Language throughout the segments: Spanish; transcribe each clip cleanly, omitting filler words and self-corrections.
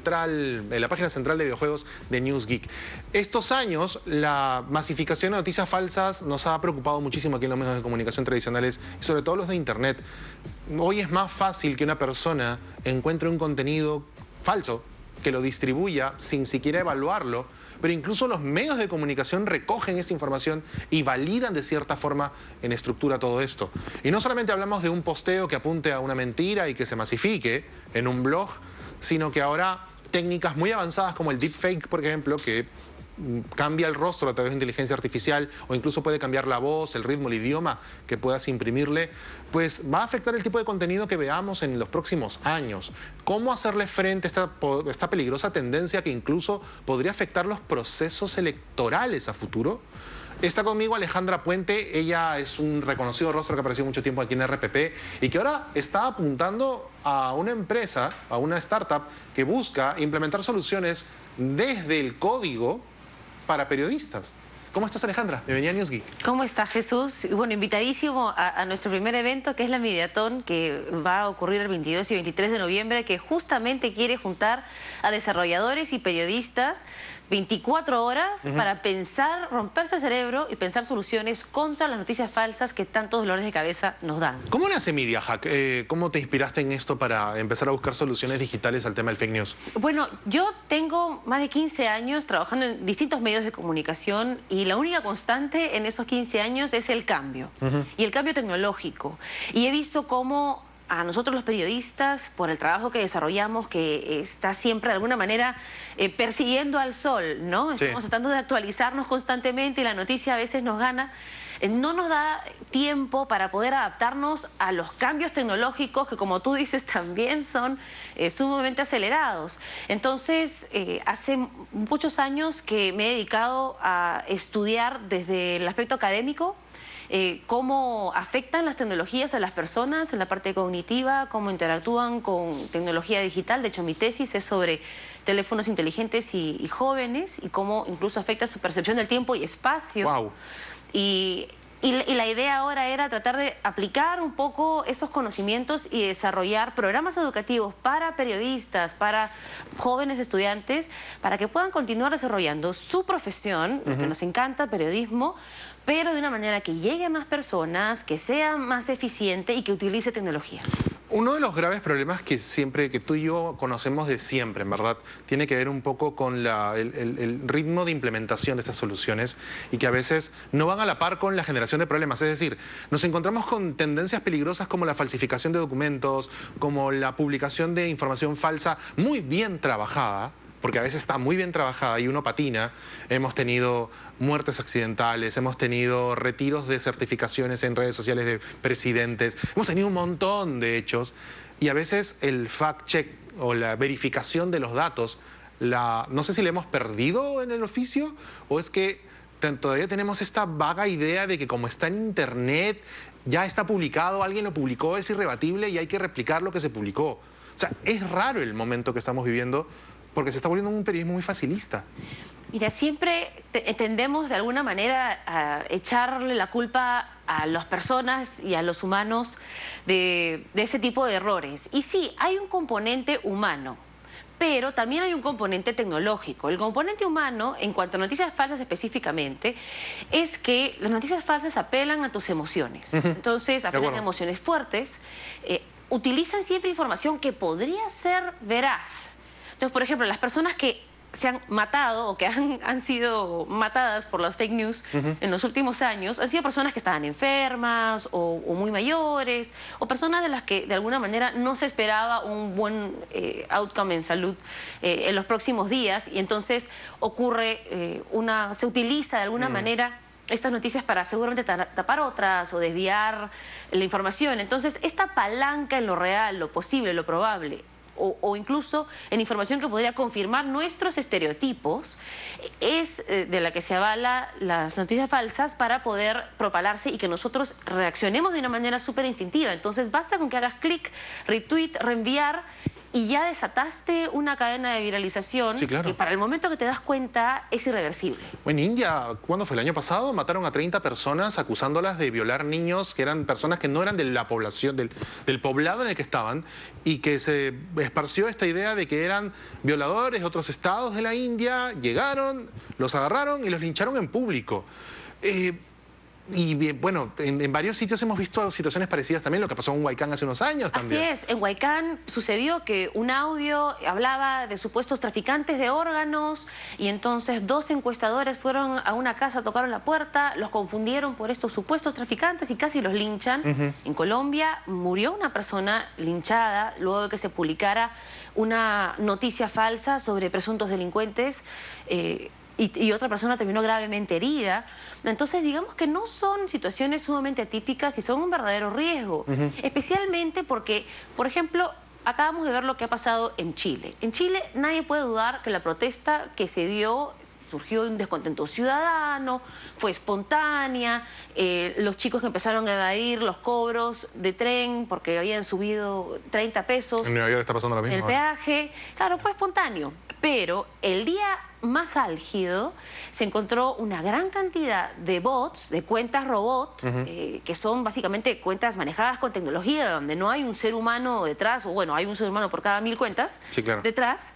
la página central de videojuegos de NewsGeek. Estos años, la masificación de noticias falsas nos ha preocupado muchísimo aquí en los medios de comunicación tradicionales y sobre todo los de Internet. Hoy es más fácil que una persona encuentre un contenido falso, que lo distribuya sin siquiera evaluarlo, pero incluso los medios de comunicación recogen esta información y validan de cierta forma en estructura todo esto. Y no solamente hablamos de un posteo que apunte a una mentira y que se masifique en un blog, sino que ahora técnicas muy avanzadas como el deepfake, por ejemplo, que cambia el rostro a través de inteligencia artificial o incluso puede cambiar la voz, el ritmo, el idioma que puedas imprimirle, pues va a afectar el tipo de contenido que veamos en los próximos años. ¿Cómo hacerle frente a esta peligrosa tendencia que incluso podría afectar los procesos electorales a futuro? Está conmigo Alejandra Puente, ella es un reconocido rostro que apareció mucho tiempo aquí en RPP y que ahora está apuntando a una empresa, a una startup que busca implementar soluciones desde el código para periodistas. ¿Cómo estás, Alejandra? Bienvenida a NewsGeek. ¿Cómo estás, Jesús? Bueno, invitadísimo a nuestro primer evento, que es la Mediatón, que va a ocurrir el 22 y 23 de noviembre, que justamente quiere juntar a desarrolladores y periodistas 24 horas para pensar, romperse el cerebro y pensar soluciones contra las noticias falsas que tantos dolores de cabeza nos dan. ¿Cómo nace MediaHack? ¿Cómo te inspiraste en esto para empezar a buscar soluciones digitales al tema del fake news? Bueno, yo tengo más de 15 años trabajando en distintos medios de comunicación y la única constante en esos 15 años es el cambio y el cambio tecnológico. Y he visto cómo a nosotros los periodistas, por el trabajo que desarrollamos, que está siempre de alguna manera persiguiendo al sol, ¿no? Estamos tratando de actualizarnos constantemente y la noticia a veces nos gana. No nos da tiempo para poder adaptarnos a los cambios tecnológicos que, como tú dices, también son sumamente acelerados. Entonces, hace muchos años que me he dedicado a estudiar desde el aspecto académico cómo afectan las tecnologías a las personas en la parte cognitiva, cómo interactúan con tecnología digital. De hecho, mi tesis es sobre teléfonos inteligentes y jóvenes y cómo incluso afecta su percepción del tiempo y espacio. Wow. Y la idea ahora era tratar de aplicar un poco esos conocimientos y desarrollar programas educativos para periodistas, para jóvenes estudiantes, para que puedan continuar desarrollando su profesión, lo que nos encanta, periodismo, pero de una manera que llegue a más personas, que sea más eficiente y que utilice tecnología. Uno de los graves problemas que tú y yo conocemos de siempre, en verdad, tiene que ver un poco con el ritmo de implementación de estas soluciones y que a veces no van a la par con la generación de problemas. Es decir, nos encontramos con tendencias peligrosas como la falsificación de documentos, como la publicación de información falsa muy bien trabajada, porque a veces está muy bien trabajada y uno patina. Hemos tenido muertes accidentales, hemos tenido retiros de certificaciones en redes sociales de presidentes, hemos tenido un montón de hechos y a veces el fact-check o la verificación de los datos, no sé si la hemos perdido en el oficio o es que todavía tenemos esta vaga idea de que como está en Internet, ya está publicado, alguien lo publicó, es irrebatible y hay que replicar lo que se publicó. O sea, es raro el momento que estamos viviendo porque se está volviendo un periodismo muy facilista. Mira, siempre tendemos de alguna manera a echarle la culpa a las personas y a los humanos de ese tipo de errores. Y sí, hay un componente humano, pero también hay un componente tecnológico. El componente humano, en cuanto a noticias falsas específicamente, es que las noticias falsas apelan a tus emociones. Entonces, apelan a emociones fuertes, utilizan siempre información que podría ser veraz. Entonces, por ejemplo, las personas que se han matado o que han sido matadas por las fake news en los últimos años han sido personas que estaban enfermas o muy mayores o personas de las que de alguna manera no se esperaba un buen outcome en salud en los próximos días y entonces ocurre se utiliza de alguna manera estas noticias para seguramente tapar otras o desviar la información. Entonces, esta palanca en lo real, lo posible, lo probable, o incluso en información que podría confirmar nuestros estereotipos, es de la que se avala las noticias falsas para poder propalarse y que nosotros reaccionemos de una manera súper instintiva. Entonces basta con que hagas clic, retweet, reenviar y ya desataste una cadena de viralización Sí, claro. que para el momento que te das cuenta es irreversible. En India, ¿cuándo fue? El año pasado mataron a 30 personas acusándolas de violar niños que eran personas que no eran de la población, del poblado en el que estaban, y que se esparció esta idea de que eran violadores de otros estados de la India, llegaron, los agarraron y los lincharon en público. Y bueno, en varios sitios hemos visto situaciones parecidas también, lo que pasó en Huaycán hace unos años también. Así es, en Huaycán sucedió que un audio hablaba de supuestos traficantes de órganos y entonces 2 encuestadores fueron a una casa, tocaron la puerta, los confundieron por estos supuestos traficantes y casi los linchan. En Colombia murió una persona linchada luego de que se publicara una noticia falsa sobre presuntos delincuentes. Y otra persona terminó gravemente herida. Entonces, digamos que no son situaciones sumamente atípicas y son un verdadero riesgo. Especialmente porque, por ejemplo, acabamos de ver lo que ha pasado en Chile. En Chile nadie puede dudar que la protesta que se dio surgió de un descontento ciudadano, fue espontánea, los chicos que empezaron a evadir los cobros de tren porque habían subido 30 pesos. En Nueva York está pasando lo mismo. El peaje, claro, fue espontáneo. Pero el día más álgido se encontró una gran cantidad de bots, de cuentas robot, que son básicamente cuentas manejadas con tecnología, donde no hay un ser humano detrás, o bueno, hay un ser humano por cada 1000 cuentas detrás,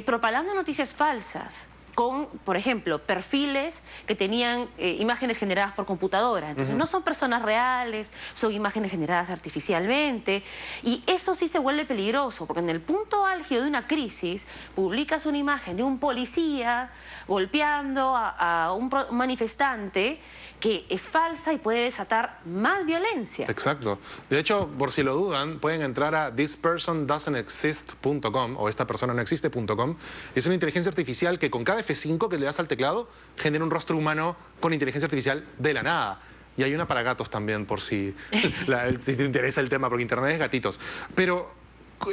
propagando noticias falsas con, por ejemplo, perfiles que tenían imágenes generadas por computadora. Entonces, no son personas reales, son imágenes generadas artificialmente. Y eso sí se vuelve peligroso, porque en el punto álgido de una crisis, publicas una imagen de un policía golpeando a un manifestante que es falsa y puede desatar más violencia. Exacto. De hecho, por si lo dudan, pueden entrar a thispersondoesn'texist.com o estapersonanoexiste.com. Es una inteligencia artificial que con cada F5 que le das al teclado genera un rostro humano con inteligencia artificial de la nada. Y hay una para gatos también, por si, si te interesa el tema, porque Internet es gatitos. Pero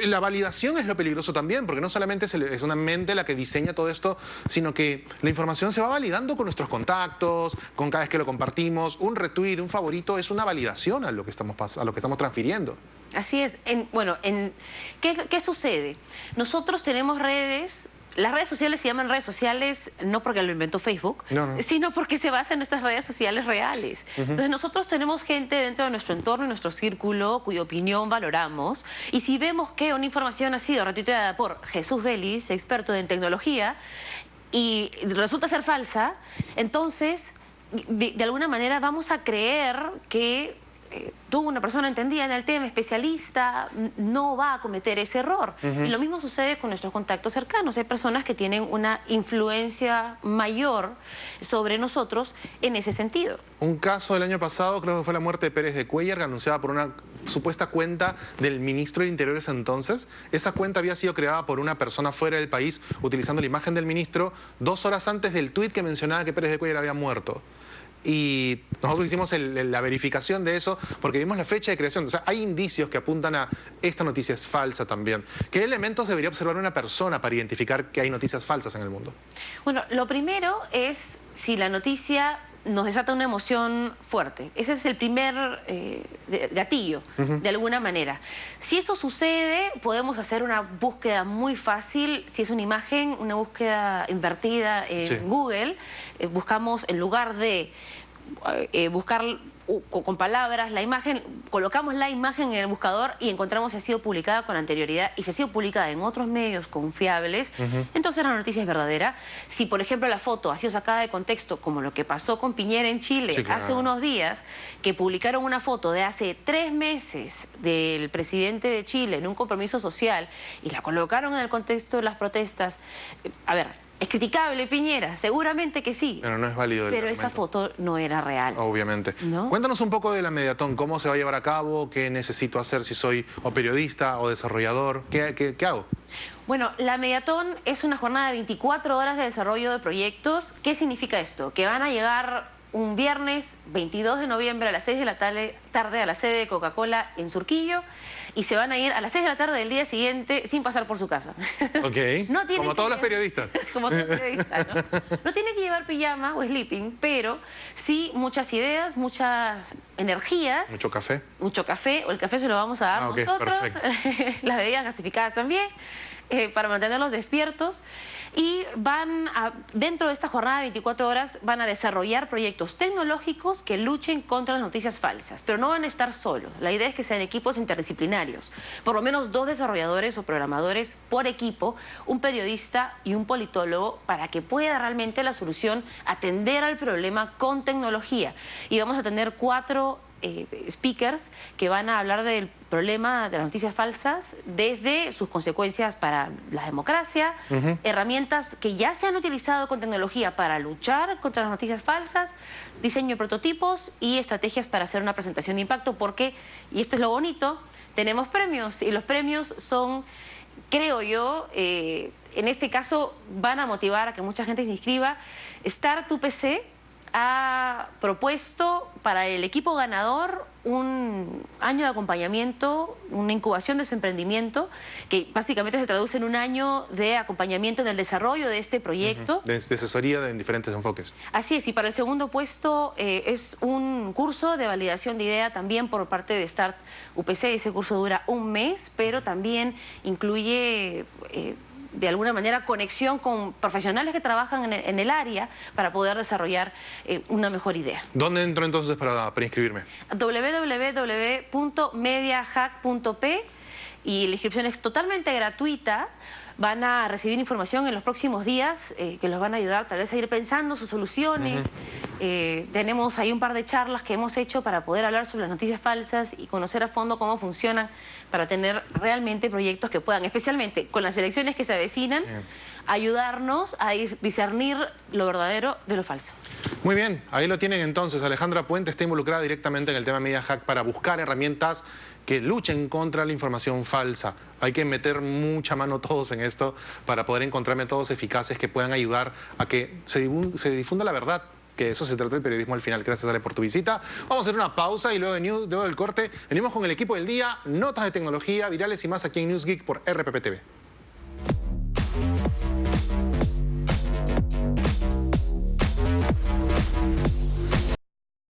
la validación es lo peligroso también, porque no solamente es una mente la que diseña todo esto, sino que la información se va validando con nuestros contactos, con cada vez que lo compartimos. Un retweet, un favorito es una validación a lo que estamos transfiriendo. Así es. ¿Qué sucede? Nosotros tenemos redes. Las redes sociales se llaman redes sociales no porque lo inventó Facebook, sino porque se basan en nuestras redes sociales reales. Entonces nosotros tenemos gente dentro de nuestro entorno, en nuestro círculo, cuya opinión valoramos. Y si vemos que una información ha sido retuiteada por Jesús Vélez, experto en tecnología, y resulta ser falsa, entonces de alguna manera vamos a creer que tú, una persona entendida en el tema, especialista, no va a cometer ese error. Y lo mismo sucede con nuestros contactos cercanos. Hay personas que tienen una influencia mayor sobre nosotros en ese sentido. Un caso del año pasado, creo que fue la muerte de Pérez de Cuéllar, anunciada por una supuesta cuenta del ministro del Interior ese entonces. Esa cuenta había sido creada por una persona fuera del país utilizando la imagen del ministro 2 horas antes del tuit que mencionaba que Pérez de Cuéllar había muerto. Y nosotros hicimos la verificación de eso porque vimos la fecha de creación. O sea, hay indicios que apuntan a esta noticia es falsa también. ¿Qué elementos debería observar una persona para identificar que hay noticias falsas en el mundo? Bueno, lo primero es si la noticia nos desata una emoción fuerte. Ese es el primer gatillo, de alguna manera. Si eso sucede, podemos hacer una búsqueda muy fácil. Si es una imagen, una búsqueda invertida en Google, buscamos en lugar de buscar con palabras la imagen, colocamos la imagen en el buscador y encontramos si ha sido publicada con anterioridad y si ha sido publicada en otros medios confiables, entonces la noticia es verdadera. Si, por ejemplo, la foto ha sido sacada de contexto, como lo que pasó con Piñera en Chile hace unos días, que publicaron una foto de hace 3 meses del presidente de Chile en un compromiso social y la colocaron en el contexto de las protestas, a ver, ¿es criticable Piñera? Seguramente que sí. Pero no es válido. Pero esa foto no era real. Obviamente. ¿No? Cuéntanos un poco de la Mediatón. ¿Cómo se va a llevar a cabo? ¿Qué necesito hacer si soy o periodista o desarrollador? ¿Qué hago? Bueno, la Mediatón es una jornada de 24 horas de desarrollo de proyectos. ¿Qué significa esto? Que van a llegar un viernes 22 de noviembre a las 6 de la tarde a la sede de Coca-Cola en Surquillo y se van a ir a las 6 de la tarde del día siguiente sin pasar por su casa. Ok, No tienen como que todos los periodistas. Como todos los periodistas, ¿no? No tienen que llevar pijama o sleeping, pero sí muchas ideas, muchas energías. Mucho café. Mucho café, o el café se lo vamos a dar Ah, ok, nosotros, perfecto. las bebidas gasificadas también, para mantenerlos despiertos. Y dentro de esta jornada de 24 horas, van a desarrollar proyectos tecnológicos que luchen contra las noticias falsas, pero no van a estar solos. La idea es que sean equipos interdisciplinarios, por lo menos 2 desarrolladores o programadores por equipo, un periodista y un politólogo, para que pueda realmente la solución atender al problema con tecnología. Y vamos a tener 4 speakers que van a hablar del problema de las noticias falsas desde sus consecuencias para la democracia, herramientas que ya se han utilizado con tecnología para luchar contra las noticias falsas, diseño de prototipos y estrategias para hacer una presentación de impacto, porque, y esto es lo bonito, tenemos premios y los premios son, creo yo, en este caso van a motivar a que mucha gente se inscriba. Start UPC ha propuesto para el equipo ganador un año de acompañamiento, una incubación de su emprendimiento, que básicamente se traduce en un año de acompañamiento en el desarrollo de este proyecto. De asesoría en diferentes enfoques. Así es, y para el segundo puesto es un curso de validación de idea también por parte de Start UPC. Ese curso dura un mes, pero también incluye de alguna manera conexión con profesionales que trabajan en el área para poder desarrollar una mejor idea. ¿Dónde entro entonces para inscribirme? www.mediahack.p, y la inscripción es totalmente gratuita. Van a recibir información en los próximos días que los van a ayudar tal vez a ir pensando sus soluciones. Tenemos ahí un par de charlas que hemos hecho para poder hablar sobre las noticias falsas y conocer a fondo cómo funcionan, para tener realmente proyectos que puedan, especialmente con las elecciones que se avecinan, ayudarnos a discernir lo verdadero de lo falso. Muy bien, ahí lo tienen entonces. Alejandra Puente está involucrada directamente en el tema Media Hack para buscar herramientas que luchen contra la información falsa. Hay que meter mucha mano todos en esto para poder encontrar métodos eficaces que puedan ayudar a que se difunda la verdad, que de eso se trata el periodismo al final. Gracias, Ale, por tu visita. Vamos a hacer una pausa y luego del corte venimos con el equipo del día, notas de tecnología, virales y más aquí en News Geek por RPP TV.